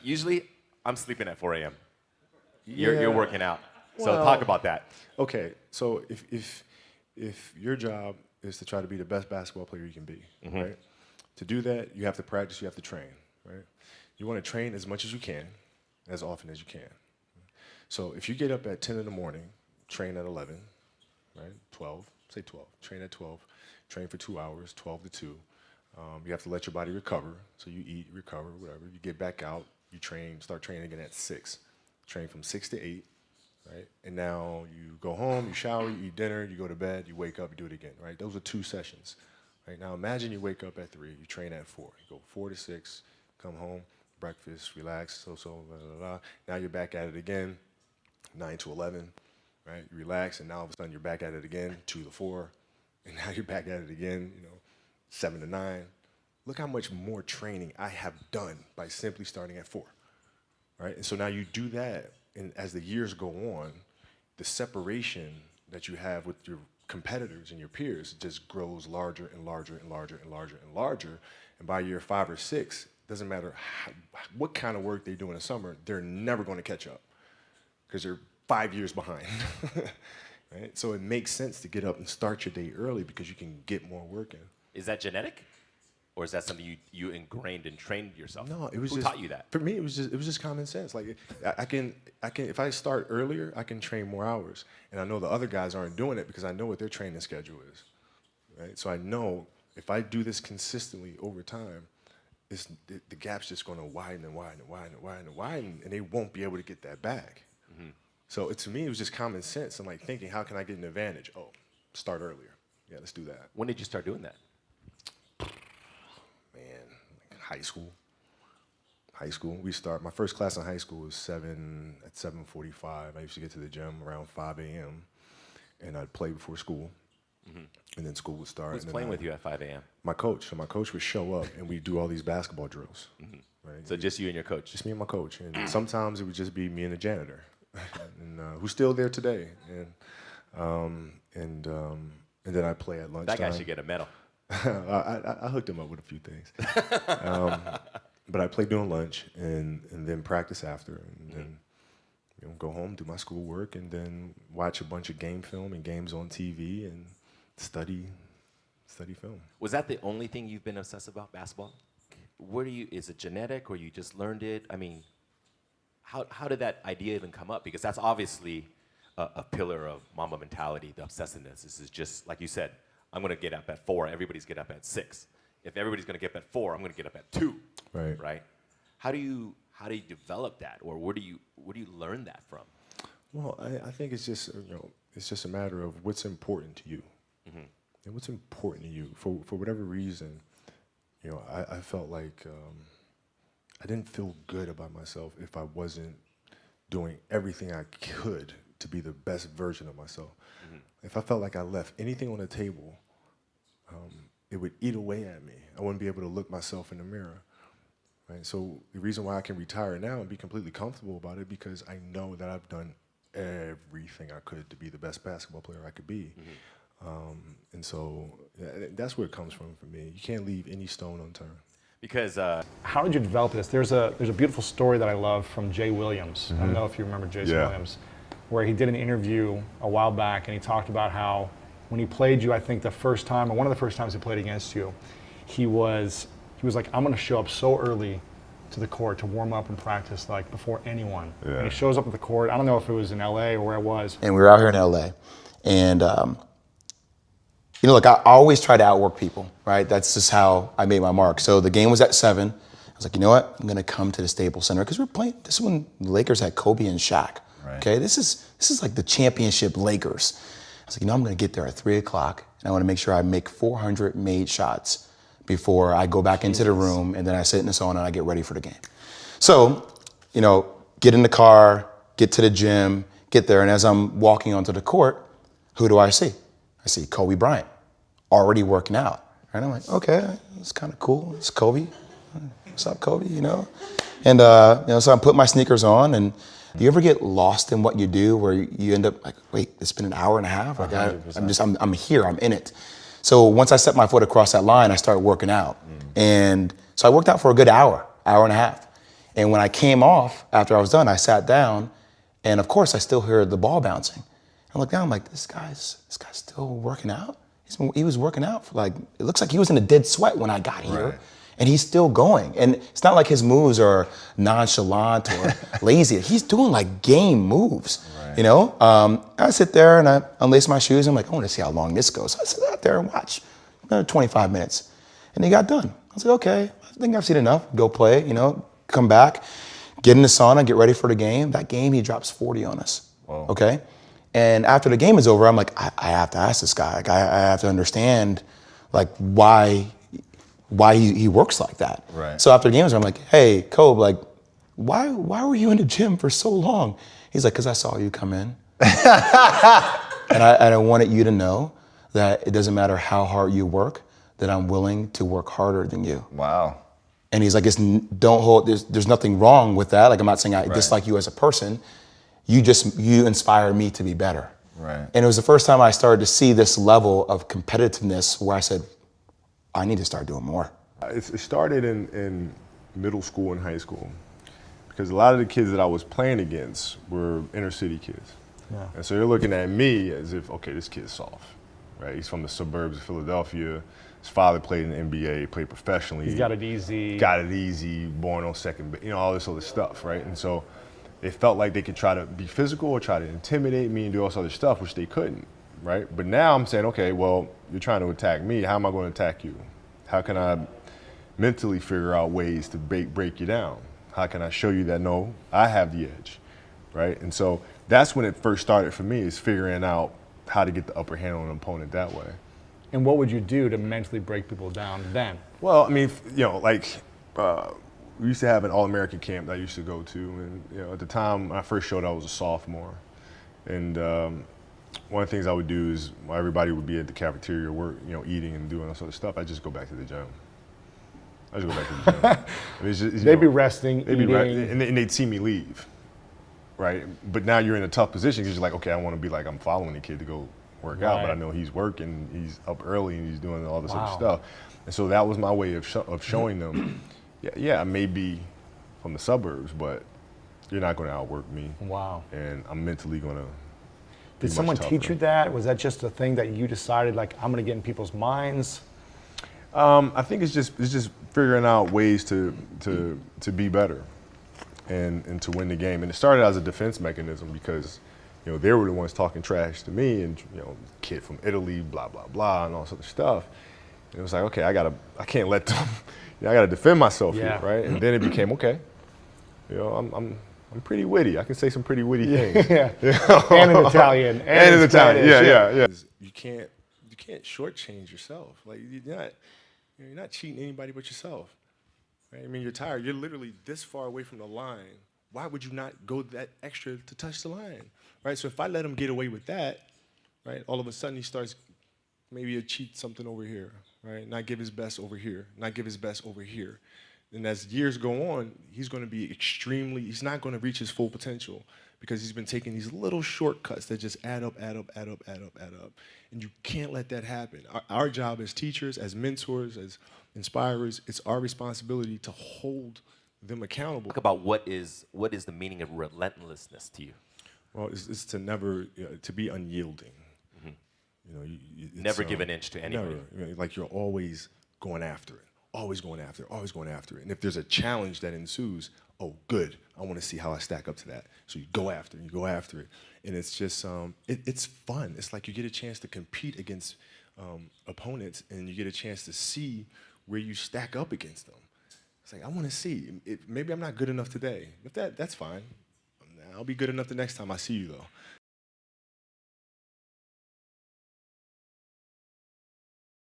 Usually, I'm sleeping at 4 a.m. You're working out. So Well, talk about that. Okay, so if your job is to try to be the best basketball player you can be, right? To do that, you have to practice, you have to train, right? You want to train as much as you can, as often as you can. So if you get up at 10 in the morning, train at 11, right? 12, say 12, train at 12, train for 2 hours, 12 to 2. You have to let your body recover. So you eat, recover, whatever. You get back out, you train, start training again at 6. Train from 6 to 8, right? And now you go home, you shower, you eat dinner, you go to bed, you wake up, you do it again, right? Those are 2 sessions, right? Now imagine you wake up at 3, you train at 4. You go 4 to 6, come home, breakfast, relax, blah, blah, blah. Now you're back at it again, 9 to 11, right? You relax, and now all of a sudden you're back at it again, 2 to 4, and now you're back at it again, 7 to 9. Look how much more training I have done by simply starting at 4, right? And so now you do that, and as the years go on, the separation that you have with your competitors and your peers just grows larger and larger and larger and larger and larger. And by year 5 or 6, doesn't matter what kind of work they do in the summer, they're never going to catch up because they're 5 years behind. Right? So it makes sense to get up and start your day early because you can get more work in. Is that genetic? Or is that something you ingrained and trained yourself? No, it was Who just. taught you that? For me, it was just common sense. Like I can if I start earlier, I can train more hours, and I know the other guys aren't doing it because I know what their training schedule is, right? So I know if I do this consistently over time, the gap's just going to widen and widen and widen and widen and widen, and they won't be able to get that back. So to me, it was just common sense. I'm like thinking, how can I get an advantage? Oh, start earlier. Yeah, let's do that. When did you start doing that? Man, like high school. My first class in high school was 7:45. I used to get to the gym around 5 a.m. and I'd play before school. And then school would start. Who's playing with you at 5 a.m.? My coach. So my coach would show up and we'd do all these basketball drills. Right? So just you and your coach? Just me and my coach. And sometimes it would just be me and the janitor, and who's still there today. And then I play at lunchtime. That guy should get a medal. I hooked him up with a few things. But I play during lunch and then practice after, and then go home, do my schoolwork, and then watch a bunch of game film and games on TV and study film. Was that the only thing you've been obsessed about, basketball? Is it genetic or you just learned it? I mean, how did that idea even come up? Because that's obviously a pillar of Mamba mentality, the obsessiveness. This is just, like you said, I'm going to get up at 4, everybody's get up at 6. If everybody's going to get up at 4, I'm going to get up at 2. Right? How do you develop that, or where do you learn that from? Well, I think it's just it's just a matter of what's important to you, and what's important to you for whatever reason. I felt like I didn't feel good about myself if I wasn't doing everything I could to be the best version of myself. If I felt like I left anything on the table, it would eat away at me. I wouldn't be able to look myself in the mirror. Right? So the reason why I can retire now and be completely comfortable about it, because I know that I've done everything I could to be the best basketball player I could be. And so that's where it comes from for me. You can't leave any stone unturned. Because how did you develop this? There's a beautiful story that I love from Jay Williams. I don't know if you remember Jay Williams, where he did an interview a while back, and he talked about how when he played you, I think the first time, or one of the first times he played against you, he was like, I'm going to show up so early to the court to warm up and practice, like before anyone. And he shows up at the court. I don't know if it was in LA or where it was. And we were out here in LA, and look, I always try to outwork people, right? That's just how I made my mark. So the game was at 7. I was like, you know what? I'm going to come to the Staples Center because we're playing. This is when the Lakers had Kobe and Shaq. Right. Okay, this is like the championship Lakers. I was like, I'm going to get there at 3 o'clock, and I want to make sure I make 400 made shots before I go back into the room, and then I sit in the sauna and I get ready for the game. So, get in the car, get to the gym, get there, and as I'm walking onto the court, who do I see? I see Kobe Bryant, already working out. And I'm like, okay, it's kind of cool. It's Kobe. What's up, Kobe? And so I put my sneakers on, and do you ever get lost in what you do where you end up like, wait, it's been an hour and a half? Like I'm here, I'm in it. So once I set my foot across that line, I started working out. And so I worked out for a good hour and a half. And when I came off, after I was done, I sat down, and of course I still heard the ball bouncing. I looked down, I'm like, this guy's still working out? He was working out for like, it looks like he was in a dead sweat when I got here. Right. And he's still going. And it's not like his moves are nonchalant or lazy. He's doing like game moves, you know? I sit there and I unlace my shoes. I'm like, I want to see how long this goes. So I sit out there and watch another 25 minutes. And he got done. I was like, okay, I think I've seen enough. Go play, you know, come back, get in the sauna, get ready for the game. That game, he drops 40 on us, okay? And after the game is over, I'm like, I have to ask this guy. Like, I have to understand, like, why he works like that. Right. So after the game is over, I'm like, hey, Kobe, like, why were you in the gym for so long? He's like, because I saw you come in. and I wanted you to know that it doesn't matter how hard you work, that I'm willing to work harder than you. Wow. And he's like, there's nothing wrong with that. Like, I'm not saying I dislike you as a person. You inspired me to be better. Right. And it was the first time I started to see this level of competitiveness where I said, I need to start doing more. It started in middle school and high school because a lot of the kids that I was playing against were inner city kids. Yeah. And so they're looking at me as if, okay, this kid's soft, right? He's from the suburbs of Philadelphia. His father played in the NBA, played professionally. He's got it easy. Got it easy, born on second, you know, all this other stuff, right? And so they felt like they could try to be physical or try to intimidate me and do all this other stuff, which they couldn't, right? But now I'm saying, okay, well, you're trying to attack me. How am I going to attack you? How can I mentally figure out ways to break you down? How can I show you that, no, I have the edge, right? And so that's when it first started for me, is figuring out how to get the upper hand on an opponent that way. And what would you do to mentally break people down then? Well, I mean, you know, like we used to have an All-American camp that I used to go to, and you know, at the time when I first showed, I was a sophomore, and one of the things I would do is while everybody would be at the cafeteria, work, you know, eating and doing all sort of stuff, I just go back to the gym. I just go back to the gym. I mean, it's just, They'd be resting, eating. And they'd see me leave, right? But now you're in a tough position because you're like, okay, I want to be like, I'm following the kid to go work out, but I know he's working, he's up early, and he's doing all this other stuff. And so that was my way of showing them, yeah, I may be from the suburbs, but you're not going to outwork me. Wow. And I'm mentally going to. Did someone teach you that? Was that just a thing that you decided, like, I'm going to get in people's minds? I think it's just figuring out ways to be better and to win the game. And it started as a defense mechanism because, you know, they were the ones talking trash to me, and you know, kid from Italy, blah blah blah, and all this other stuff. And it was like, okay, I can't let them. You know, I got to defend myself here, right? And then it became, okay, you know, I'm pretty witty. I can say some pretty witty things. Yeah. You know? And in Italian. And in Italian. Spanish, Yeah. You can't shortchange yourself. Like you're not cheating anybody but yourself. Right? I mean, you're tired. You're literally this far away from the line. Why would you not go that extra to touch the line? Right? So if I let him get away with that, right, all of a sudden he starts maybe a cheat something over here, right? Not give his best over here. Not give his best over here. And as years go on, he's going to be he's not going to reach his full potential because he's been taking these little shortcuts that just add up. And you can't let that happen. Our job as teachers, as mentors, as inspirers, it's our responsibility to hold them accountable. Talk about what is the meaning of relentlessness to you? Well, it's to never, to be unyielding. You know, Never give an inch to anybody. Never. You know, like you're always going after it. Always going after it. And if there's a challenge that ensues, oh, good, I want to see how I stack up to that. So you go after it. And it's just, it's fun. It's like you get a chance to compete against opponents, and you get a chance to see where you stack up against them. It's like, I want to see. Maybe I'm not good enough today. If that's fine. I'll be good enough the next time I see you, though.